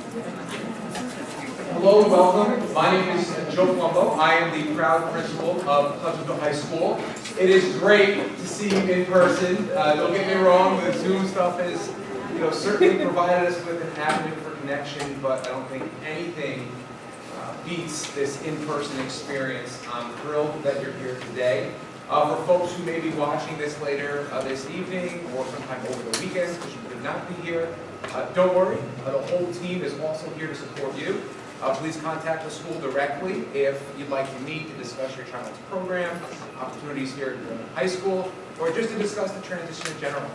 Hello and welcome. My name is Joe Colombo. I am the proud principal of Pleasantville High School. It is great to see you in person. Don't get me wrong, the Zoom stuff has certainly provided us with an avenue for connection, but I don't think anything beats this in-person experience. I'm thrilled that you're here today. For folks who may be watching this later this evening or sometime over the weekend because you could not be here, don't worry, the whole team is also here to support you. Please contact the school directly if you'd like to meet to discuss your child's program, opportunities here at the high school, or just to discuss the transition in general.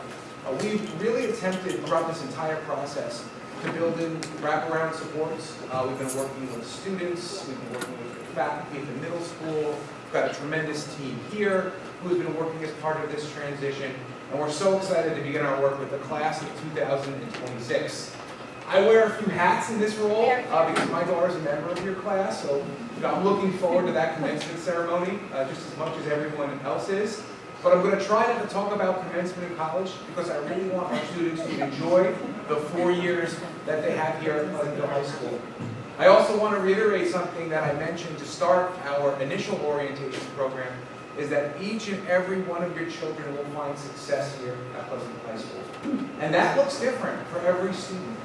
We've really attempted throughout this entire process to build in wraparound supports. We've been working with students, we've been working with faculty at the middle school. We've got a tremendous team here who's been working as part of this transition, and we're so excited to begin our work with the class of 2026. I wear a few hats in this role because my daughter is a member of your class, so I'm looking forward to that commencement ceremony just as much as everyone else is. But I'm going to try not to talk about commencement in college because I really want our students to enjoy the 4 years that they have here at Pleasantville High School. I also want to reiterate something that I mentioned to start our initial orientation program, is that each and every one of your children will find success here at Pleasantville High School. And that looks different for every student.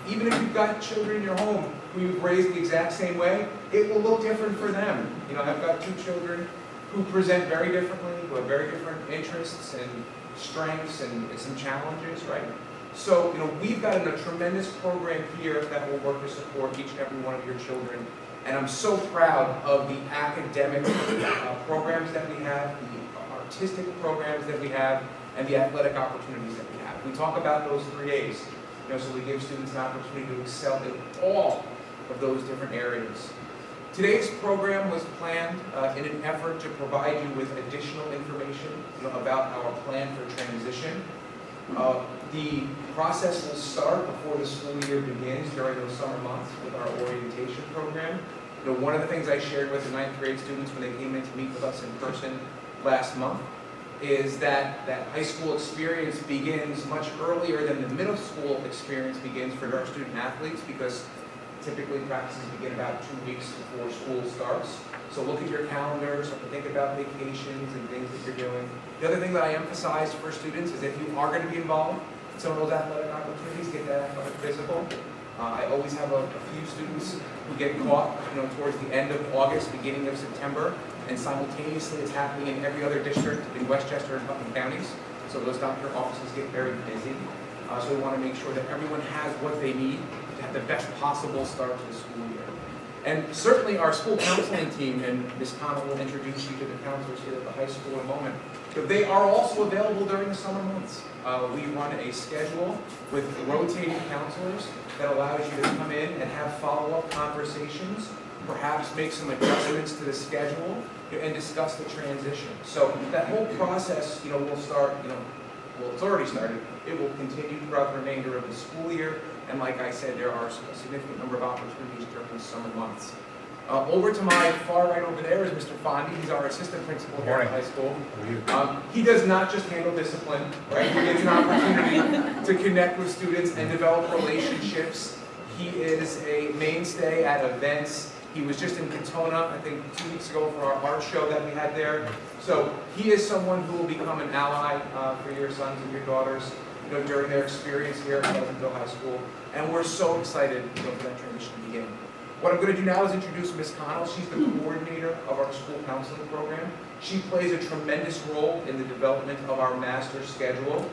Even if you've got children in your home who you've raised the exact same way, it will look different for them. I've got 2 children who present very differently, who have very different interests and strengths and some challenges, right? So, we've got a tremendous program here that will work to support each and every one of your children. And I'm so proud of the academic programs that we have, the artistic programs that we have, and the athletic opportunities that we have. We talk about those 3 A's. So we give students an opportunity to excel in all of those different areas. Today's program was planned in an effort to provide you with additional information about our plan for transition. The process will start before the school year begins during those summer months with our orientation program. One of the things I shared with the 9th grade students when they came in to meet with us in person last month is that high school experience begins much earlier than the middle school experience begins for our student athletes, because typically practices begin about 2 weeks before school starts. So look at your calendars, start to think about vacations and things that you're doing. The other thing that I emphasize for students is if you are going to be involved in some of those athletic opportunities, get that athletic physical. I always have a few students who get caught towards the end of August, beginning of September, and simultaneously it's happening in every other district in Westchester and Putnam counties. So those doctor offices get very busy. So we want to make sure that everyone has what they need to have the best possible start to the school year. And certainly our school counseling team, and Ms. Connell will introduce you to the counselors here at the high school in a moment, they are also available during the summer months. We run a schedule with rotating counselors that allows you to come in and have follow-up conversations, perhaps make some adjustments to the schedule, and discuss the transition. So that whole process, will start, well, it's already started. It will continue throughout the remainder of the school year. And like I said, there are a significant number of opportunities during the summer months. Over to my far right over there is Mr. Fondy. He's our assistant principal here at the high school. He does not just handle discipline, right? He gets an opportunity to connect with students and develop relationships. He is a mainstay at events. He was just in Katona, I think 2 weeks ago, for our art show that we had there. So he is someone who will become an ally for your sons and your daughters during their experience here at Pleasantville High School. And we're so excited for that transition to begin. What I'm going to do now is introduce Ms. Connell. She's the coordinator of our school counseling program. She plays a tremendous role in the development of our master schedule.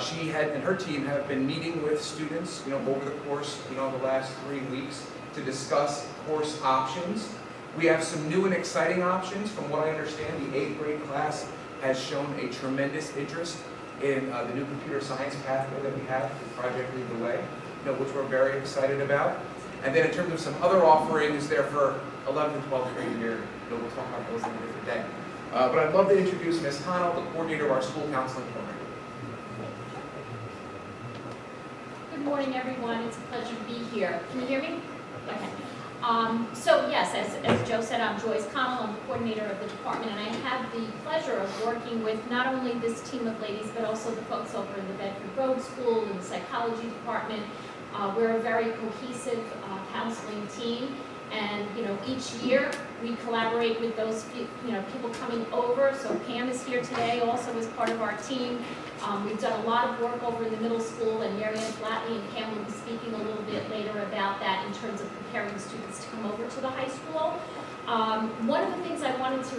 She and her team have been meeting with students over the course the last 3 weeks to discuss course options. We have some new and exciting options. From what I understand, the 8th grade class has shown a tremendous interest in the new computer science pathway that we have through Project Lead the Way, which we're very excited about. And then in terms of some other offerings there for 11th and 12th grade year, we'll talk about those in a different day. But I'd love to introduce Ms. Connell, the coordinator of our school counseling program. Good morning, everyone. It's a pleasure to be here. Can you hear me? Okay. So yes, as Joe said, I'm Joyce Connell. I'm the coordinator of the department, and I have the pleasure of working with not only this team of ladies, but also the folks over in the Bedford Road School and the psychology department, We're a very cohesive counseling team, and each year we collaborate with those people coming over. So Pam is here today, also as part of our team. We've done a lot of work over in the middle school, and Marianne Flatley and Pam will be speaking a little bit later about that in terms of preparing students to come over to the high school. One of the things I wanted to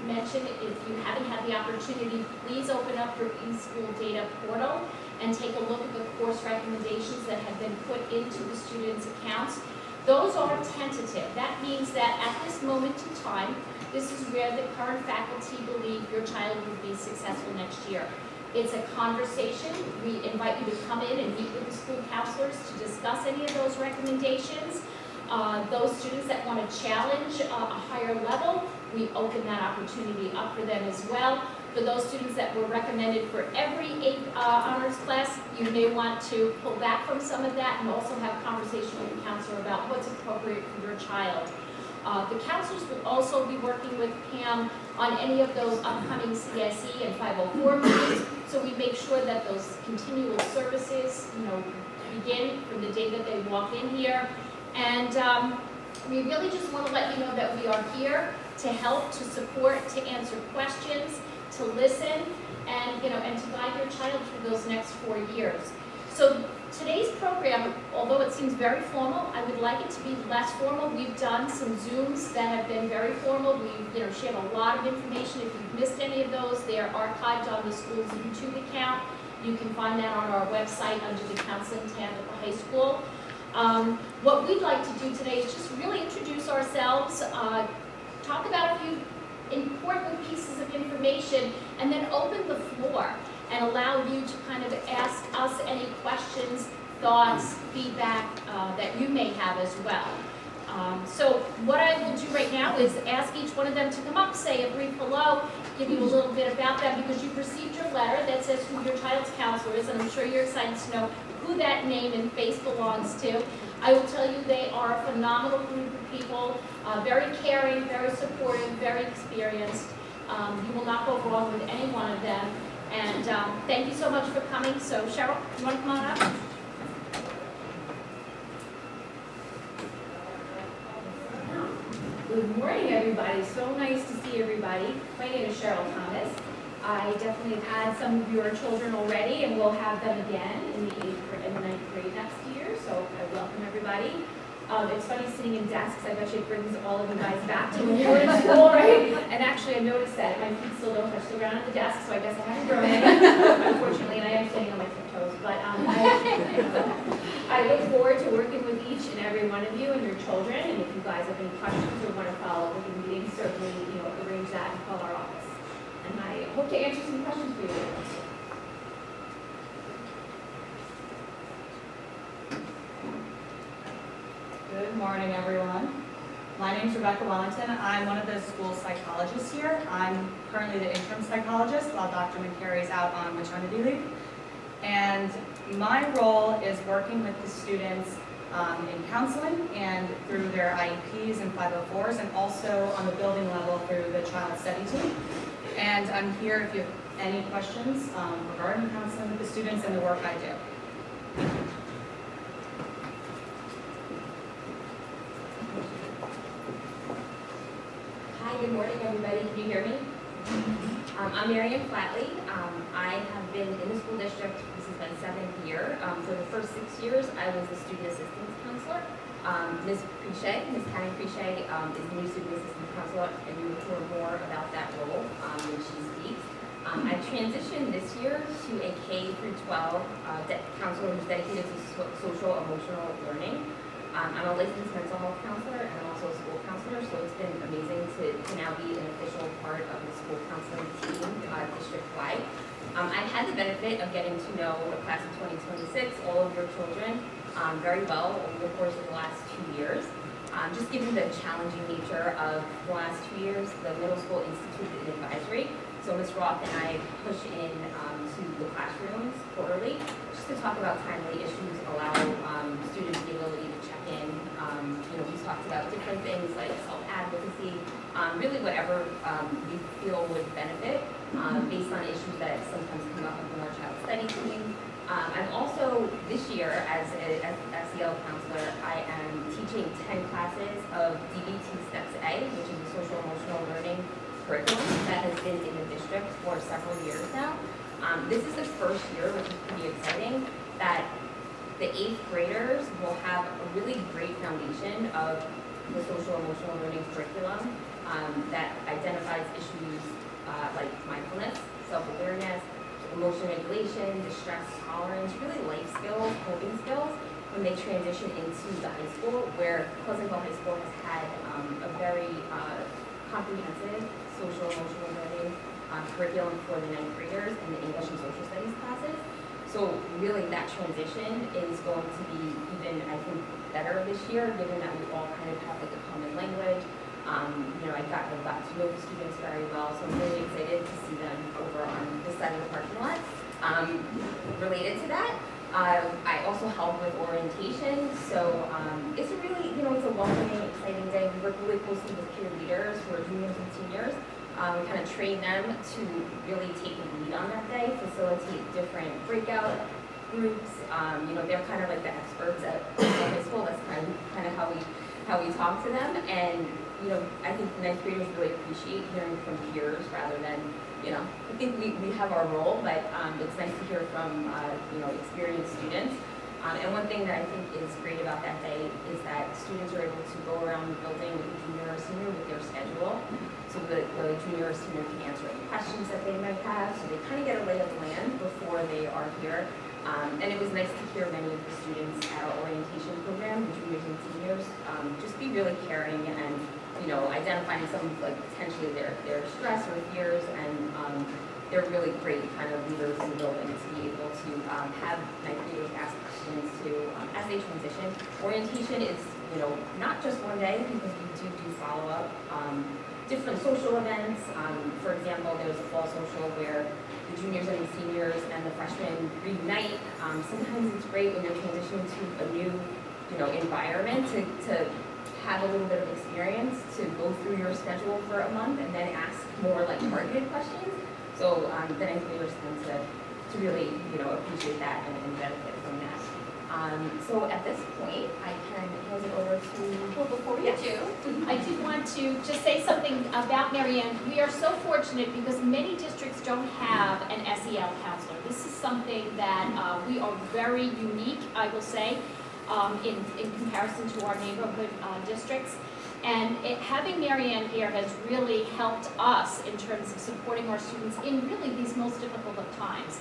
mention, if you haven't had the opportunity, please open up your eSchool data portal and take a look at the course recommendations that have been put into the students' accounts. Those are tentative. That means that at this moment in time, this is where the current faculty believe your child will be successful next year. It's a conversation. We invite you to come in and meet with the school counselors to discuss any of those recommendations. Those students that want to challenge a higher level, we open that opportunity up for them as well. For those students that were recommended for every 8 honors class, you may want to pull back from some of that and also have a conversation with the counselor about what's appropriate for your child. The counselors will also be working with Pam on any of those upcoming CSE and 504 meetings, so we make sure that those continual services, begin from the day that they walk in here. And we really just want to let you know that we are here to help, to support, to answer questions, to listen, and and to guide your child through those next 4 years. So today's program, although it seems very formal, I would like it to be less formal. We've done some Zooms that have been very formal. We've shared a lot of information. If you've missed any of those, they are archived on the school's YouTube account. You can find that on our website under the counseling tab at the high school. What we'd like to do today is just really introduce ourselves, talk about a few important pieces of information, and then open the floor and allow you to kind of ask us any questions, thoughts, feedback that you may have as well. So what I will do right now is ask each one of them to come up, say a brief hello, give you a little bit about them, because you've received your letter that says who your child's counselor is, and I'm sure you're excited to know who that name and face belongs to. I will tell you they are a phenomenal group of people, very caring, very supportive, very experienced. You will not go wrong with any one of them. And thank you so much for coming. So Cheryl, you want to come on up? Good morning, everybody. So nice to see everybody. My name is Cheryl Thomas. I definitely have had some of your children already, and we'll have them again in the 8th and 9th grade next year. So I welcome everybody. It's funny sitting in desks. I bet you it brings all of you guys back to when you were in school, right? And actually, I noticed that my feet still don't touch the ground at the desk, so I guess I haven't grown any, unfortunately, and I am standing on my tiptoes. But I look forward to working with each and every one of you and your children. And if you guys have any questions or want to follow up with the meeting, certainly arrange that and call our office. And I hope to answer some questions for you. Good morning, everyone. My name is Rebecca Wellington. I'm one of the school psychologists here. I'm currently the interim psychologist while Dr. McCary is out on maternity leave. And my role is working with the students in counseling and through their IEPs and 504s, and also on the building level through the child study team. And I'm here if you have any questions regarding counseling with the students and the work I do. Hi, good morning, everybody. Can you hear me? I'm Marianne Flatley. I have been in the school district. This has been 7th year. For the first 6 years, I was the student assistance counselor. Ms. Karen Preche, is the new student assistant counselor, and you will hear more about that role when she speaks. I transitioned this year to a K-12 counselor who's dedicated to social emotional learning. I'm a licensed mental health counselor and I'm also a school counselor, so it's been amazing to now be an official part of the school counseling team district-wide. I've had the benefit of getting to know the class of 2026, all of your children, very well over the course of the last 2 years. Just given the challenging nature of the last 2 years, the middle school instituted an advisory. So Ms. Roth and I push in to the classrooms quarterly just to talk about timely issues, allow students the ability to check in. We talked about different things like self-advocacy, really whatever we feel would benefit based on issues that sometimes come up in our child study team. I'm also, this year, as an SEL counselor, I am teaching 10 classes of DBT Steps A, which is a social emotional learning curriculum that has been in the district for several years now. This is the first year, which is pretty exciting, that the 8th graders will have a really great foundation of the social emotional learning curriculum that identifies issues like mindfulness, self-awareness, emotion regulation, distress tolerance, really life skills, coping skills when they transition into the high school, where Pleasantville High School has had a very comprehensive social emotional learning curriculum for the 9th graders and the English and social studies classes. So really that transition is going to be even, I think, better this year, given that we all kind of have like a common language. I got to know the students very well, so I'm really excited to see them over on this side of the parking lot. Related to that, I also help with orientation, so it's a really, it's a welcoming, exciting day. We work really closely with peer leaders who are juniors and seniors. We kind of train them to really take the lead on that day, facilitate different breakout groups. They're kind of like the experts at high school. That's kind of how we talk to them, and I think 9th graders really appreciate hearing from peers rather than, I think we have our role, but it's nice to hear from, experienced students. And one thing that I think is great about that day is that students are able to go around the building with the junior or senior with their schedule. So the junior or senior can answer any questions that they might have, so they kind of get a lay of the land before they are here. And it was nice to hear many of the students at our orientation program, the juniors and seniors, just be really caring and identifying some like potentially their stress or fears, and they're really great kind of leaders in the building to be able to have 9th graders ask questions to as they transition. Orientation is not just one day, because we do follow up different social events. For example, there's a fall social where the juniors and the seniors and the freshmen reunite. Sometimes it's great when you're transitioning to a new environment to have a little bit of experience to go through your schedule for a month and then ask more like targeted questions. So the 9th graders tend to really appreciate that and benefit from that. So at this point, I can hand it over to. Well, before we do, I do want to just say something about Marianne. We are so fortunate because many districts don't have an SEL counselor. This is something that we are very unique, I will say, in comparison to our neighborhood districts. And having Marianne here has really helped us in terms of supporting our students in really these most difficult of times.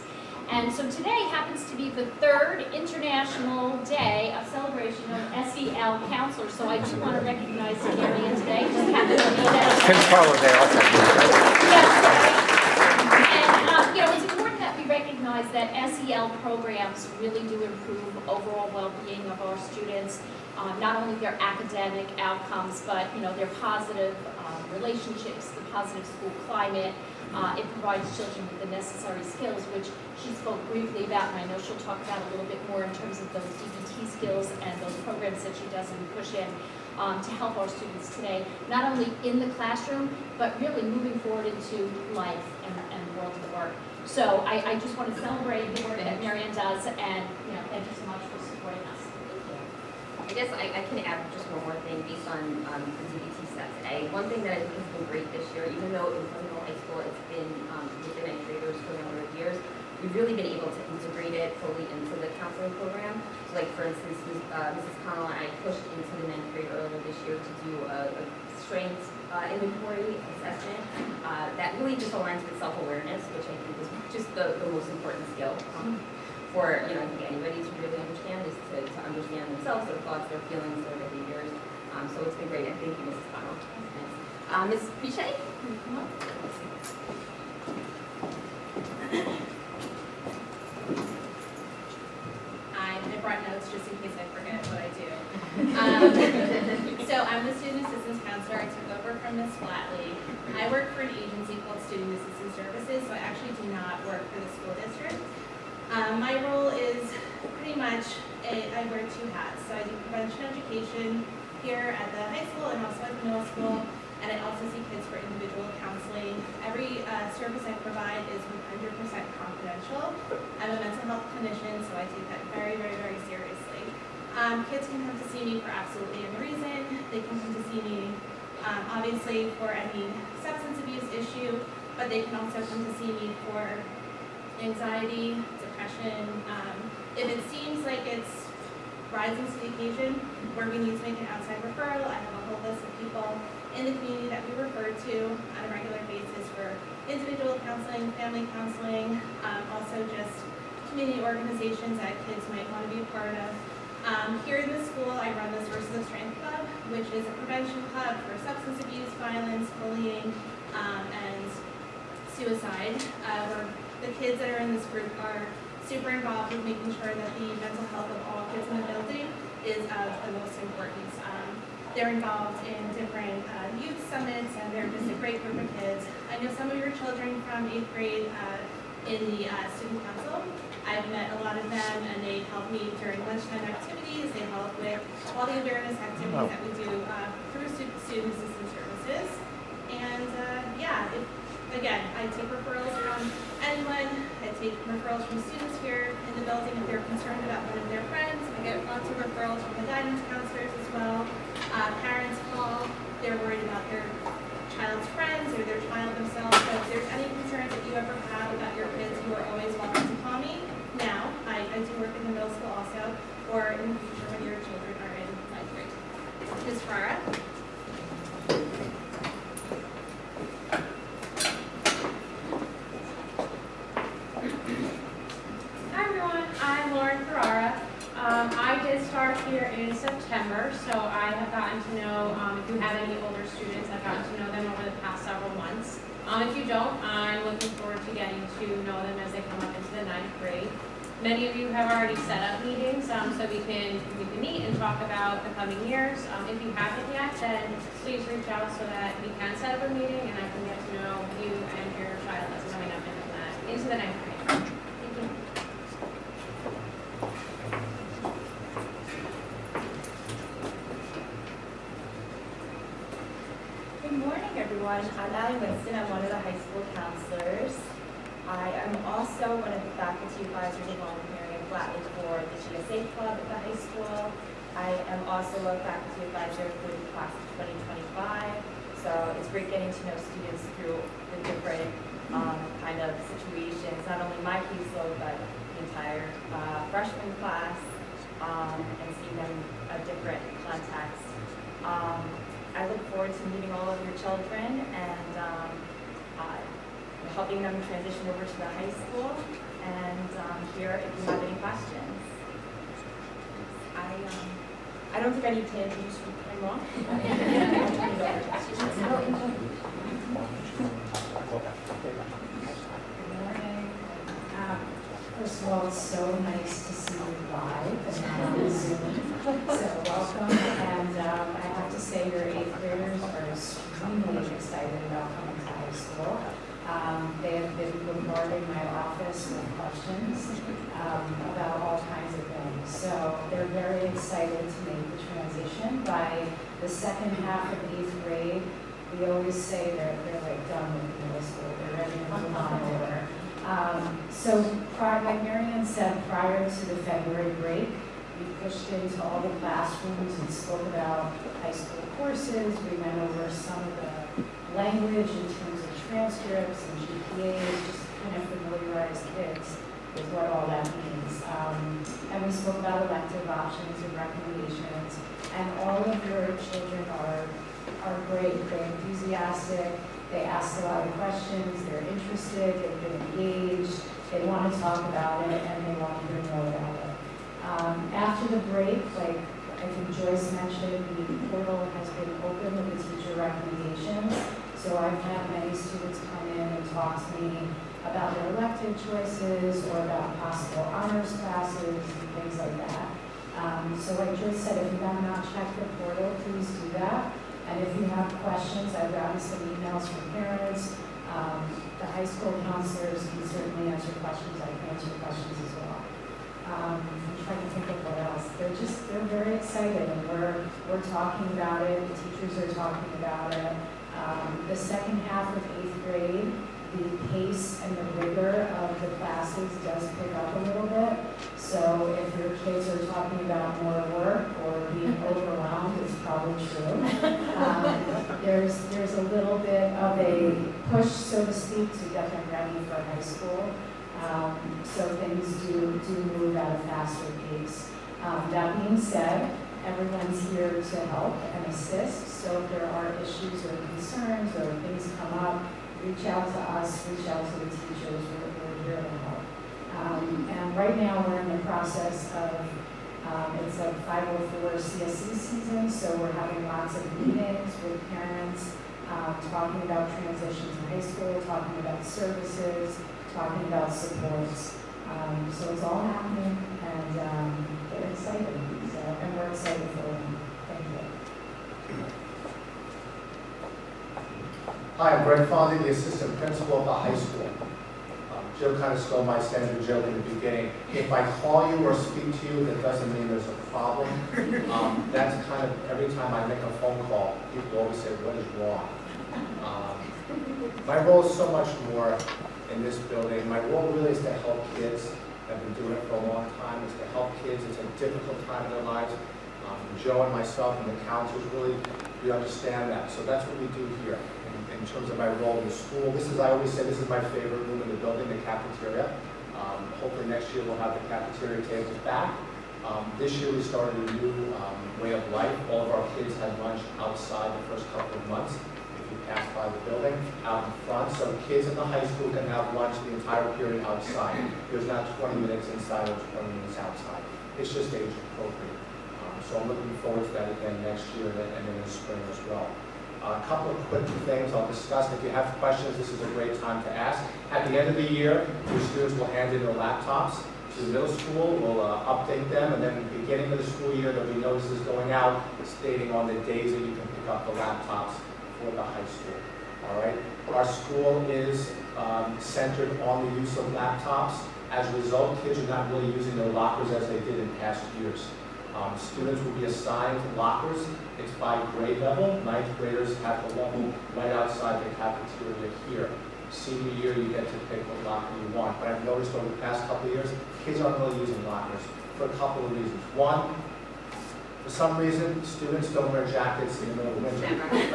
And so today happens to be the 3rd International Day of celebration of SEL counselors. So I do want to recognize Marianne today. Just happens to be that. And it's important that we recognize that SEL programs really do improve overall well-being of our students. Not only their academic outcomes, but their positive relationships, the positive school climate. It provides children with the necessary skills, which she spoke briefly about, and I know she'll talk about a little bit more in terms of those DBT skills and those programs that she does and push in to help our students today, not only in the classroom, but really moving forward into life and the world of work. So I just want to celebrate the work that Marianne does, and thank you so much for supporting us. I guess I can add just one more thing based on the DBT Steps A. One thing that I think has been great this year, even though in Pleasantville High School it's been with the 9th graders for a number of years, we've really been able to integrate it fully into the counseling program. So like for instance, Mrs. Connell and I pushed into the 9th grade earlier this year to do a strengths inventory assessment that really just aligns with self-awareness, which I think is just the most important skill. For I think anybody to really understand is to understand themselves, their thoughts, their feelings, their behaviors. So it's been great, and thank you, Mrs. Connell. Ms. Pichet? I brought notes just in case I forget what I do. So I'm the student assistance counselor. I took over from Ms. Flatley. I work for an agency called Student Assistance Services, so I actually do not work for the school district. My role is pretty much, I wear 2 hats. So I do prevention education here at the high school and also at the middle school, and I also see kids for individual counseling. Every service I provide is 100% confidential. I'm a mental health clinician, so I take that very, very, very seriously. Kids can come to see me for absolutely any reason. They can come to see me, obviously, for any substance abuse issue, but they can also come to see me for anxiety, depression. If it seems like it's rising to the occasion where we need to make an outside referral, I have a whole list of people in the community that we refer to on a regular basis for individual counseling, family counseling, also just community organizations that kids might want to be a part of. Here in the school, I run the Sources of Strength Club, which is a prevention club for substance abuse, violence, bullying, and suicide. Where the kids that are in this group are super involved with making sure that the mental health of all kids in the building is of the most importance. They're involved in different youth summits, and they're just a great group of kids. I know some of your children from 8th grade in the student council. I've met a lot of them, and they help me during lunchtime activities. They help with all the awareness activities that we do through student assistance services. And again, I take referrals from anyone. I take referrals from students here in the building if they're concerned about one of their friends. I get lots of referrals from the guidance counselors as well. Parents call, they're worried about their child's friends or their child themselves. So if there's any concerns that you ever have about your kids, you are always welcome to call me. Now, I do work in the middle school also, or in the future when your children are in 9th grade. Ms. Ferrara. Hi everyone, I'm Lauren Ferrara. I did start here in September, so I have gotten to know, if you have any older students, I've gotten to know them over the past several months. If you don't, I'm looking forward to getting to know them as they come up into the 9th grade. Many of you have already set up meetings, so we can meet and talk about the coming years. If you haven't yet, then please reach out so that we can set up a meeting and I can get to know you and your child that's coming up into the 9th grade. Thank you. Good morning, everyone. I'm Allie Winston. I'm one of the high school counselors. I am also one of the faculty advisors along with Marian Flatley for the GSA Club at the high school. I am also a faculty advisor for the class of 2025. So it's great getting to know students through the different kind of situations, not only my caseload, but the entire freshman class, and seeing them at different contexts. I look forward to meeting all of your children and helping them transition over to the high school, and here if you have any questions. I don't think I need to introduce you anymore. First of all, it's so nice to see you live and not on Zoom. So welcome, and I have to say your 8th graders are extremely excited about coming to high school. They have been bombarding my office with questions about all kinds of things. So they're very excited to make the transition. By the second half of 8th grade, we always say they're like done with middle school. They're ready to move on over. So like Marian said, prior to the February break, we pushed into all the classrooms and spoke about high school courses. We went over some of the language in terms of transcripts and GPAs, just to kind of familiarize kids with what all that means. And we spoke about elective options and recommendations. And all of your children are great. They're enthusiastic. They ask a lot of questions. They're interested. They've been engaged. They want to talk about it, and they want to hear more about it. After the break, like I think Joyce mentioned, the portal has been open with the teacher recommendations. So I've had many students come in and talk to me about their elective choices or about possible honors classes and things like that. So like Joyce said, if you have not checked the portal, please do that. And if you have questions, I've gotten some emails from parents. The high school counselors can certainly answer questions. I can answer questions as well. I'm trying to think of what else. They're very excited, and we're talking about it. The teachers are talking about it. The second half of 8th grade, the pace and the rigor of the classes does pick up a little bit. So if your kids are talking about more work or being overwhelmed, it's probably true. There's a little bit of a push, so to speak, to get them ready for high school. So things do move at a faster pace. That being said, everyone's here to help and assist. So if there are issues or concerns or things come up, reach out to us, reach out to the teachers. We're here to help. And right now we're in the process of, it's like 504 CSE season, so we're having lots of meetings with parents, talking about transition to high school, talking about services, talking about supports. So it's all happening, and they're excited. So, and we're excited for them. Thank you. Hi, I'm Greg Fondy, the assistant principal of the high school. Joe kind of stole my standard joke in the beginning. If I call you or speak to you, that doesn't mean there's a problem. That's kind of, every time I make a phone call, people always say, what is wrong? My role is so much more in this building. My role really is to help kids. I've been doing it for a long time. It's to help kids. It's a difficult time in their lives. Joe and myself and the counselors really, we understand that. So that's what we do here. In terms of my role in the school, I always say this is my favorite room in the building, the cafeteria. Hopefully next year we'll have the cafeteria tables back. This year we started a new way of life. All of our kids had lunch outside the first couple of months. If you pass by the building, out in front, so kids in the high school can have lunch the entire period outside. There's not 20 minutes inside or 20 minutes outside. It's just age appropriate. So I'm looking forward to that again next year and then in the spring as well. A couple of quick things I'll discuss. If you have questions, this is a great time to ask. At the end of the year, your students will hand in their laptops to the middle school. We'll update them, and then at the beginning of the school year, there'll be notices going out stating on the days that you can pick up the laptops for the high school. All right. Our school is centered on the use of laptops. As a result, kids are not really using their lockers as they did in past years. Students will be assigned lockers. It's by grade level. Ninth graders have the level right outside the cafeteria here. Senior year, you get to pick what locker you want. But I've noticed over the past couple of years, kids aren't really using lockers for a couple of reasons. One, for some reason, students don't wear jackets in the middle of winter. Right?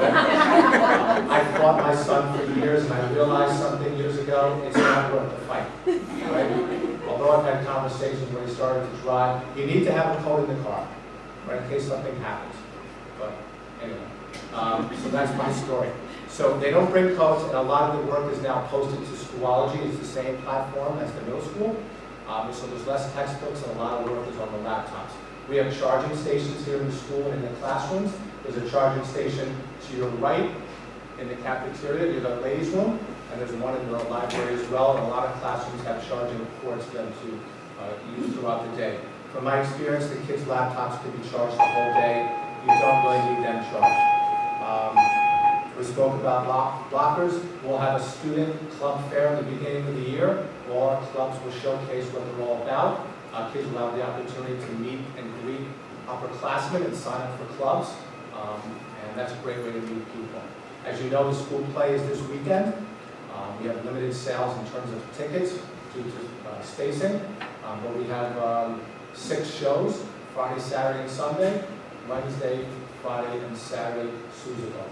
I fought my son for years, and I realized something years ago, it's not worth the fight. Right? Although I've had conversations when he started to drive, you need to have a coat in the car, right, in case something happens. But anyway, so that's my story. So they don't bring coats, and a lot of the work is now posted to Schoology. It's the same platform as the middle school. So there's less textbooks, and a lot of work is on the laptops. We have charging stations here in the school and in the classrooms. There's a charging station to your right in the cafeteria near the ladies' room, and there's one in the library as well, and a lot of classrooms have charging ports for them to use throughout the day. From my experience, the kids' laptops can be charged the whole day. You don't really need them charged. We spoke about lockers. We'll have a student club fair in the beginning of the year. All our clubs will showcase what they're all about. Kids will have the opportunity to meet and greet upperclassmen and sign up for clubs. And that's a great way to meet people. As you know, the school play is this weekend. We have limited sales in terms of tickets due to spacing. But we have 6 shows, Friday, Saturday, and Sunday. Wednesday, Friday, and Saturday, Susico.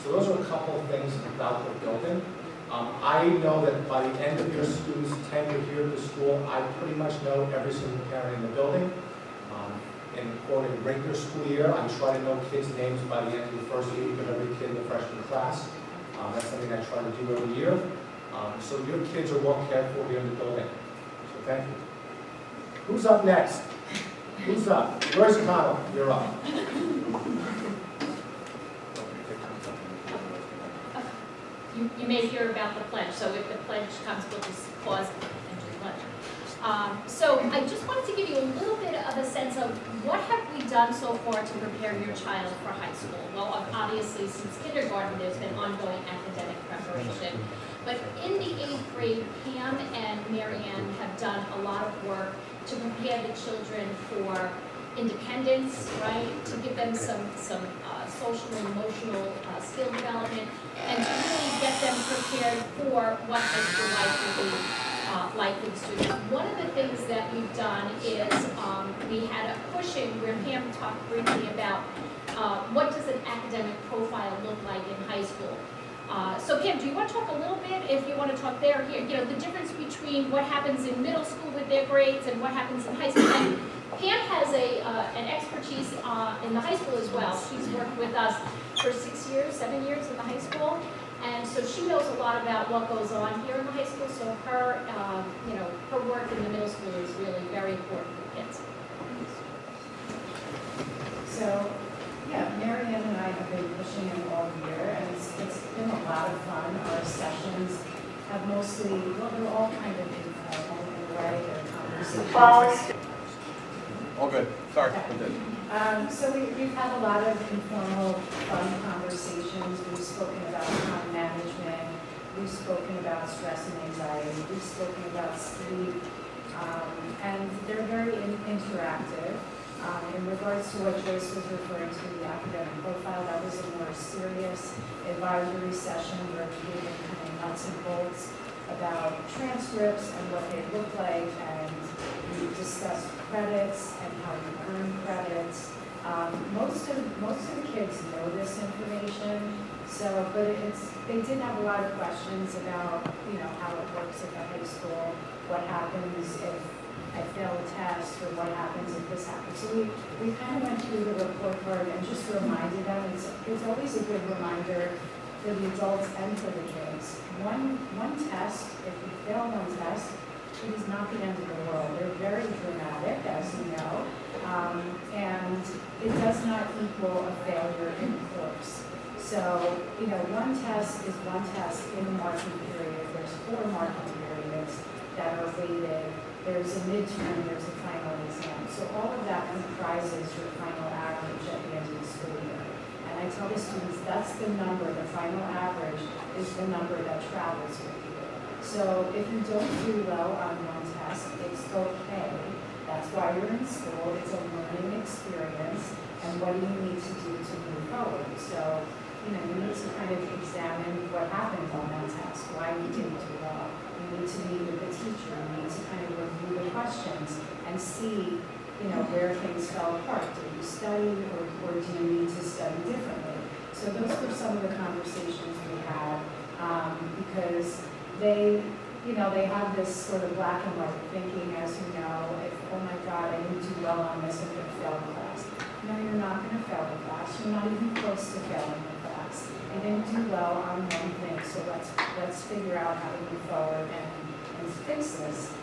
So those are a couple of things about the building. I know that by the end of your students' tenure here at the school, I pretty much know every single parent in the building. And for a regular school year, I try to know kids' names by the end of the first week of every kid in the freshman class. That's something I try to do every year. So your kids are well cared for here in the building. So thank you. Who's up next? Who's up? Where's Connell? You're up. You may hear about the pledge, so if the pledge comes, we'll just pause and do the pledge. So I just wanted to give you a little bit of a sense of what have we done so far to prepare your child for high school. Well, obviously, since kindergarten, there's been ongoing academic preparation. But in the 8th grade, Pam and Marianne have done a lot of work to prepare the children for independence, right? To give them some social and emotional skill development, and to really get them prepared for what high school life will be like for the students. One of the things that we've done is we had a push-in where Pam talked briefly about what does an academic profile look like in high school. So Pam, do you want to talk a little bit, if you want to talk there, here, you know, the difference between what happens in middle school with their grades and what happens in high school? And Pam has an expertise in the high school as well. She's worked with us for 7 years in the high school. And so she knows a lot about what goes on here in the high school. So her, you know, her work in the middle school is really very important for kids. So, yeah, Mary Ann and I have been pushing it all year, and it's been a lot of fun. Our sessions have mostly, well, they're all kind of informal in a way, they're conversations. All good. Sorry. So we've had a lot of informal, fun conversations. We've spoken about time management. We've spoken about stress and anxiety. We've spoken about sleep. And they're very interactive. In regards to what Joyce was referring to, the academic profile, that was a more serious advisory session where we gave them kind of nuts and bolts about transcripts and what they look like, and we discussed credits and how you earn credits. Most of the kids know this information, so they did have a lot of questions about, you know, how it works at the high school, what happens if I fail a test, or what happens if this happens. So we kind of went through the report card and just reminded them. It's always a good reminder for the adults and for the kids. One test, if you fail one test, it is not the end of the world. They're very dramatic, as you know, and it does not equal a failure in the course. So, you know, one test is one test in the marking period. There's 4 marking periods that are weighted. There's a midterm, there's a final exam. So all of that comprises your final average at the end of the school year. And I tell the students that's the number, the final average is the number that travels with you. So if you don't do well on one test, it's okay. That's why you're in school. It's a learning experience. And what do you need to do to move forward? So, you know, you need to kind of examine what happened on that test, why you didn't do well. You need to meet with the teacher. You need to kind of review the questions and see, you know, where things fell apart. Did you study, or do you need to study differently? So those were some of the conversations we had, because they, you know, they have this sort of black and white thinking, as you know, if, oh my God, I didn't do well on this, I'm going to fail the class. No, you're not going to fail the class. You're not even close to failing the class. You didn't do well on one thing, so let's figure out how to move forward and fix this.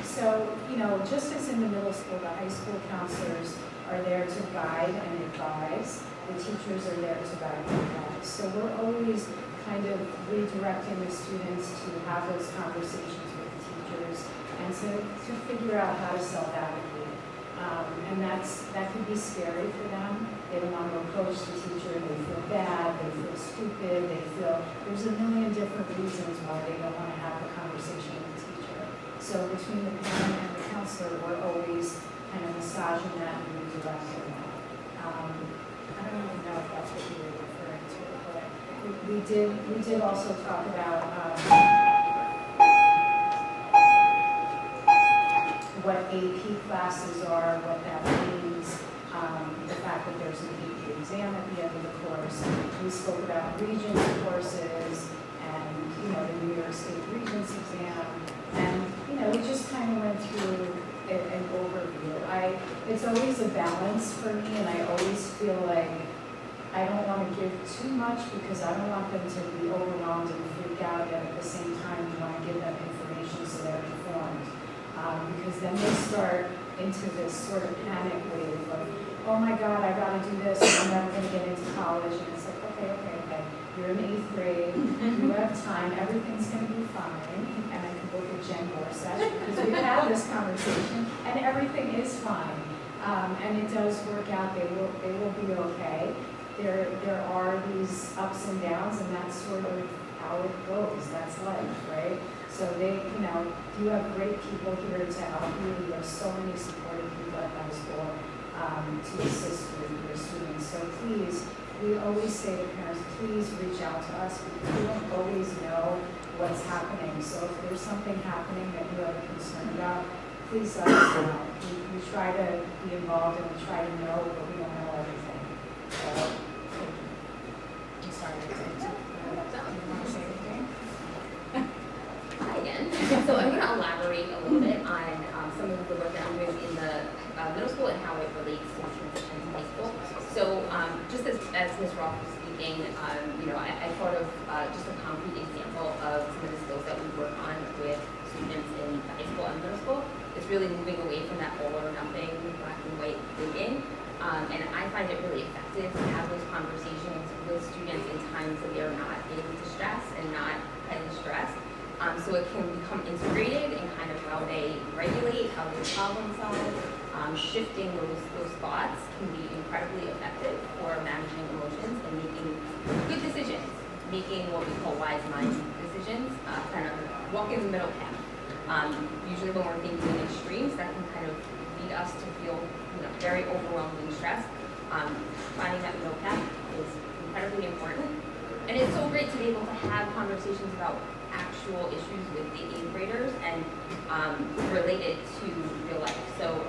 So, you know, just as in the middle school, the high school counselors are there to guide and advise. The teachers are there to guide and advise. So we're always kind of redirecting the students to have those conversations with the teachers and to figure out how to self-advocate. And that can be scary for them. They don't want to approach the teacher. They feel bad. They feel stupid. They feel there's a million different reasons why they don't want to have the conversation with the teacher. So between the parent and the counselor, we're always kind of massaging that and redirecting that. I don't even know if that's what you were referring to, but we did also talk about what AP classes are, what that means, the fact that there's an AP exam at the end of the course. We spoke about Regents courses and, you know, the New York State Regents exam. And, you know, we just kind of went through an overview. It's always a balance for me, and I always feel like I don't want to give too much because I don't want them to be overwhelmed and freak out, and at the same time you want to give them information so they're informed. Because then they start into this sort of panic wave of, oh my God, I got to do this, and I'm never going to get into college. And it's like, okay. You're in 8th grade, you have time, everything's going to be fine, and I can book a Jen Gorsuch because we've had this conversation, and everything is fine. And it does work out, they will be okay. There are these ups and downs, and that's sort of how it goes, that's life, right? So you know, you have great people here to help you. You have so many supportive people at high school. to assist your students. So please, we always say to parents, please reach out to us because we don't always know what's happening. So if there's something happening that you have a concern about, please let us know. We try to be involved and we try to know, but we don't know everything. So, I'm sorry. You want to say anything? Hi again. So I'm going to elaborate a little bit on some of the work that I'm doing in the middle school and how it relates to transition to high school. So just as Ms. Roth was speaking, I thought of just a concrete example of some of the skills that we work on with students in high school and middle school. It's really moving away from that all or nothing, black and white thinking. And I find it really effective to have those conversations with students in times that they're not in distress and not highly stressed. So it can become integrated in kind of how they regulate, how they problem solve. Shifting those thoughts can be incredibly effective for managing emotions and making good decisions, making what we call wise mind decisions, kind of walking the middle path. Usually when we're thinking in extremes, that can kind of lead us to feel very overwhelmed and stressed. Finding that middle path is incredibly important. And it's so great to be able to have conversations about actual issues with the 8th graders and related to real life. So,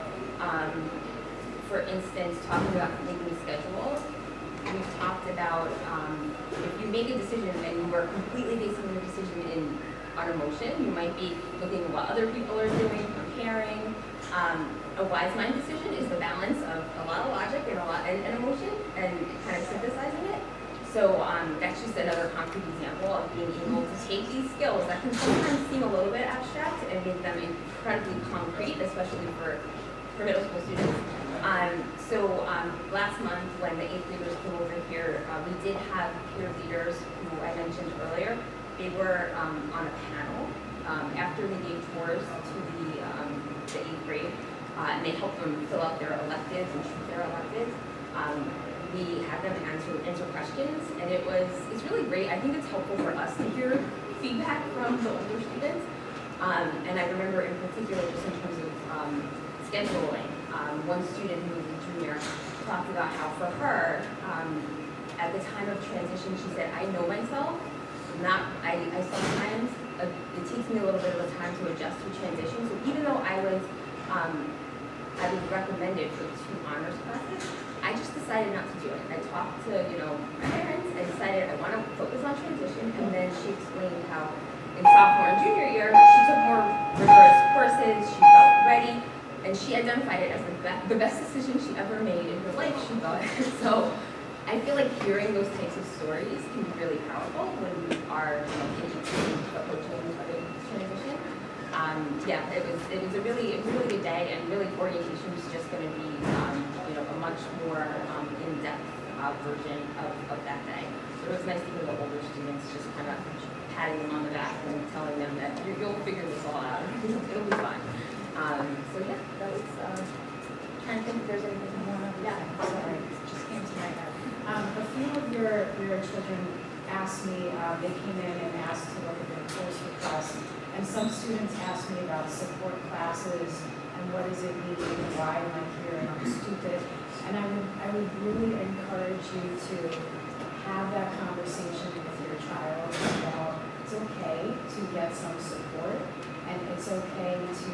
for instance, talking about making schedules, we've talked about if you make a decision and you are completely basing your decision on emotion, you might be looking at what other people are doing, preparing. A wise mind decision is the balance of a lot of logic and emotion and kind of synthesizing it. So that's just another concrete example of being able to take these skills that can sometimes seem a little bit abstract and make them incredibly concrete, especially for middle school students. Last month when the 8th graders came over here, we did have peer leaders who I mentioned earlier. They were on a panel after they gave tours to the 8th grade, and they helped them fill out their electives and choose their electives. We had them answer questions, and it's really great. I think it's helpful for us to hear feedback from the older students. And I remember in particular, just in terms of scheduling, one student who was a junior talked about how for her, at the time of transition, she said, I know myself. I sometimes, it takes me a little bit of a time to adjust to transition. So even though I was recommended for 2 honors classes, I just decided not to do it. I talked to, my parents and decided I want to focus on transition. And then she explained how in sophomore and junior year, she took more rigorous courses, she felt ready, and she identified it as the best decision she ever made in her life, she thought. So I feel like hearing those types of stories can be really powerful when we are approaching transition. It was a really good day, and really orientation was just going to be a much more in-depth version of that day. So it was nice to hear the older students just kind of patting them on the back and telling them that you'll figure this all out. It'll be fun. That was trying to think if there's anything more. Sorry, it just came to my head. A few of your children asked me, they came in and asked to look at their course requests, and some students asked me about support classes and what does it mean and why am I here and I'm stupid. And I would really encourage you to have that conversation with your child about it's okay to get some support and it's okay to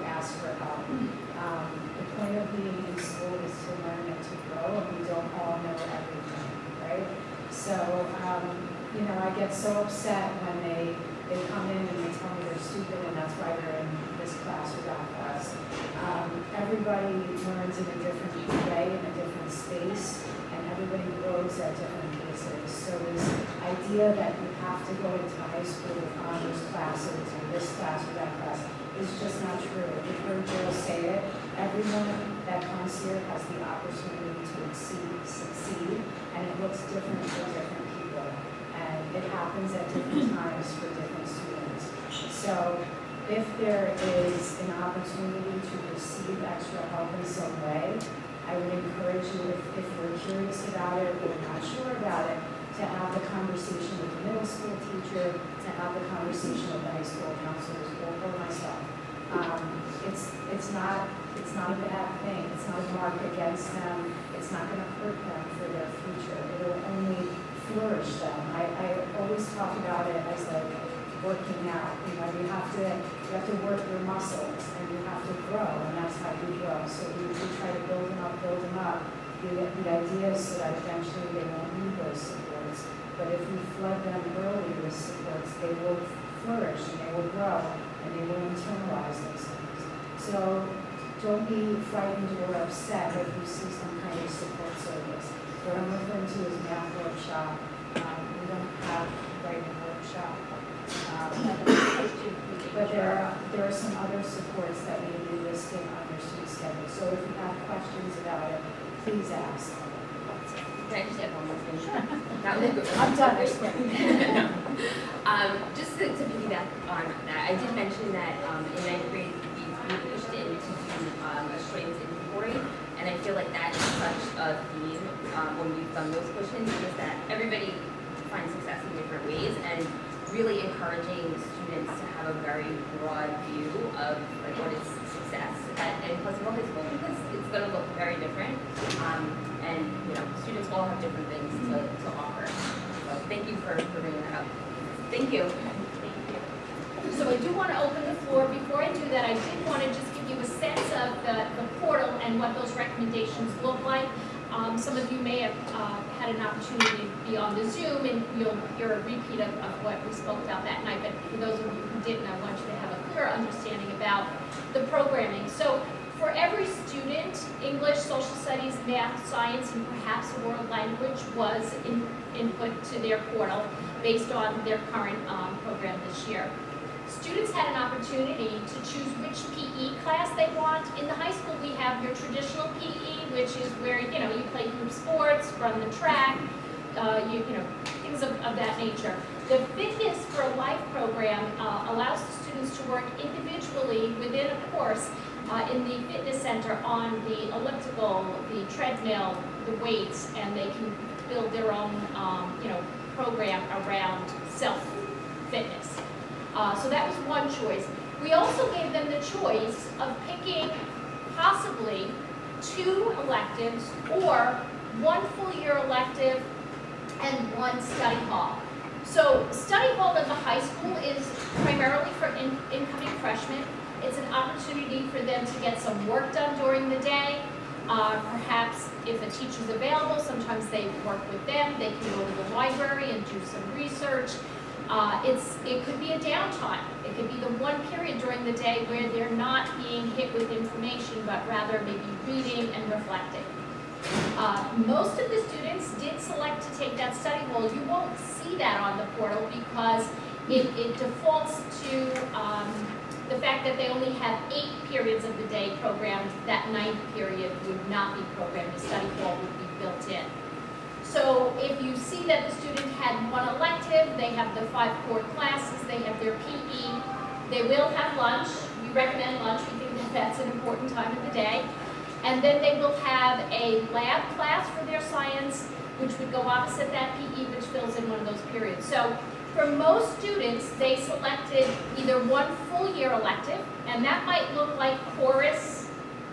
ask for help. The point of being in school is to learn and to grow, and we don't all know everything, right? So, I get so upset when they come in and they tell me they're stupid and that's why they're in this class or that class. Everybody learns in a different way, in a different space, and everybody grows at different paces. So this idea that you have to go into high school with honors classes or this class or that class is just not true. You've heard Jill say it. Everyone that comes here has the opportunity to succeed, and it looks different for different people. And it happens at different times for different students. So if there is an opportunity to receive extra help in some way, I would encourage you, if you're curious about it or not sure about it, to have the conversation with the middle school teacher, to have the conversation with the high school counselors, or myself. it's not a bad thing. It's not a mark against them. It's not going to hurt them for their future. It will only flourish them. I always talk about it as like working out. You have to work your muscles, and you have to grow, and that's how you grow. So we try to build them up, the idea is so that eventually they won't need those supports. But if we flood them early with supports, they will flourish, and they will grow, and they will internalize those things. So don't be frightened or upset if you see some kind of support service. What I'm referring to is math workshop. We don't have writing workshop. But there are some other supports that may be listed on your student schedule. So if you have questions about it, please ask. Can I just add one more thing? Sure. That was good. I'm done explaining. Just to piggyback on that, I did mention that in ninth grade we pushed it into a strengths inventory, and I feel like that is such a theme when we've done those questions, is that everybody finds success in different ways, and really encouraging students to have a very broad view of like what is success at Pleasantville High School, because it's going to look very different, and students all have different things to offer. So thank you for bringing that up. Thank you. So I do want to open the floor. Before I do that, I did want to just give you a sense of the portal and what those recommendations look like. Some of you may have had an opportunity to be on the Zoom, and you'll hear a repeat of what we spoke about that night. But for those of you who didn't, I want you to have a clear understanding about the programming. So for every student, English, social studies, math, science, and perhaps a world language was input to their portal based on their current program this year. Students had an opportunity to choose which PE class they want. In the high school, we have your traditional PE, which is where you play group sports, run the track, things of that nature. The Fitness for Life program allows the students to work individually within a course in the fitness center on the elliptical, the treadmill, the weights, and they can build their own program around self-fitness. So that was one choice. We also gave them the choice of picking possibly 2 electives or 1 full year elective and 1 study hall. So study hall in the high school is primarily for incoming freshmen. It's an opportunity for them to get some work done during the day. Perhaps if a teacher's available, sometimes they work with them. They can go to the library and do some research. It could be a downtime. It could be the one period during the day where they're not being hit with information, but rather maybe reading and reflecting. Most of the students did select to take that study hall. You won't see that on the portal because it defaults to the fact that they only have 8 periods of the day programmed. That 9th period would not be programmed. The study hall would be built in. So if you see that the student had 1 elective, they have the 5 core classes, they have their PE, they will have lunch. We recommend lunch. We think that that's an important time of the day. And then they will have a lab class for their science, which would go opposite that PE, which fills in one of those periods. So for most students, they selected either 1 full year elective, and that might look like chorus,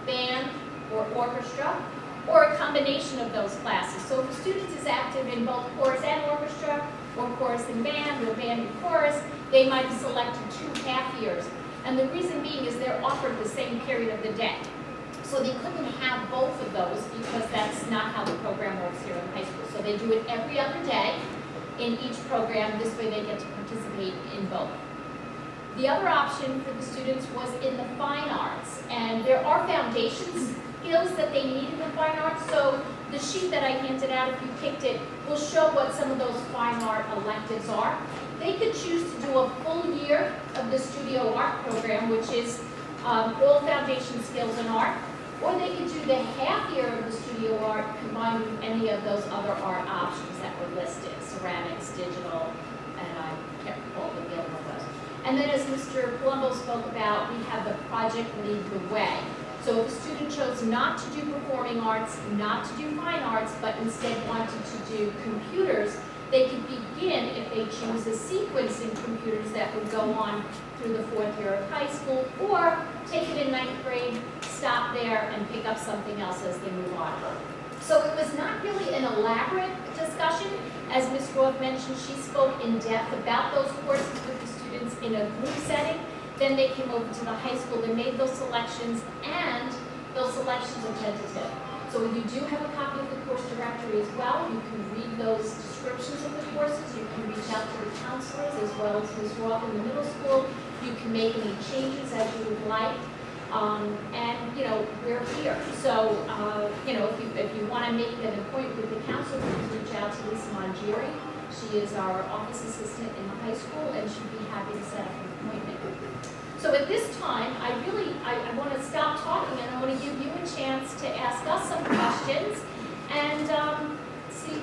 band, or orchestra, or a combination of those classes. So if a student is active in both chorus and orchestra, or chorus and band, or band and chorus, they might have selected 2 half years. And the reason being is they're offered the same period of the day. So they couldn't have both of those because that's not how the program works here in high school. So they do it every other day in each program. This way they get to participate in both. The other option for the students was in the fine arts. And there are foundations skills that they need in the fine arts. So the sheet that I handed out, if you picked it, will show what some of those fine art electives are. They could choose to do a full year of the studio art program, which is all foundation skills in art, or they could do the half year of the studio art combined with any of those other art options that were listed, ceramics, digital, and I can't recall the other one was. And then as Mr. Palumbo spoke about, we have the project Lead the Way. So if a student chose not to do performing arts, not to do fine arts, but instead wanted to do computers, They could begin, if they choose, a sequence in computers that would go on through the 4th year of high school, or take it in 9th grade, stop there, and pick up something else as they move on. So it was not really an elaborate discussion. As Ms. Roth mentioned, she spoke in depth about those courses with the students in a group setting. Then they came over to the high school, they made those selections, and those selections are tentative. So you do have a copy of the course directory as well. You can read those descriptions of the courses. You can reach out to the counselors as well as Ms. Roth in the middle school. You can make any changes as you would like. And, you know, we're here. So, you know, if you want to make an appointment with the counselor, please reach out to Lisa Mongieri. She is our office assistant in the high school, and she'd be happy to set up an appointment. So at this time, I want to stop talking, and I want to give you a chance to ask us some questions and see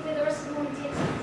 where the rest of the morning takes us.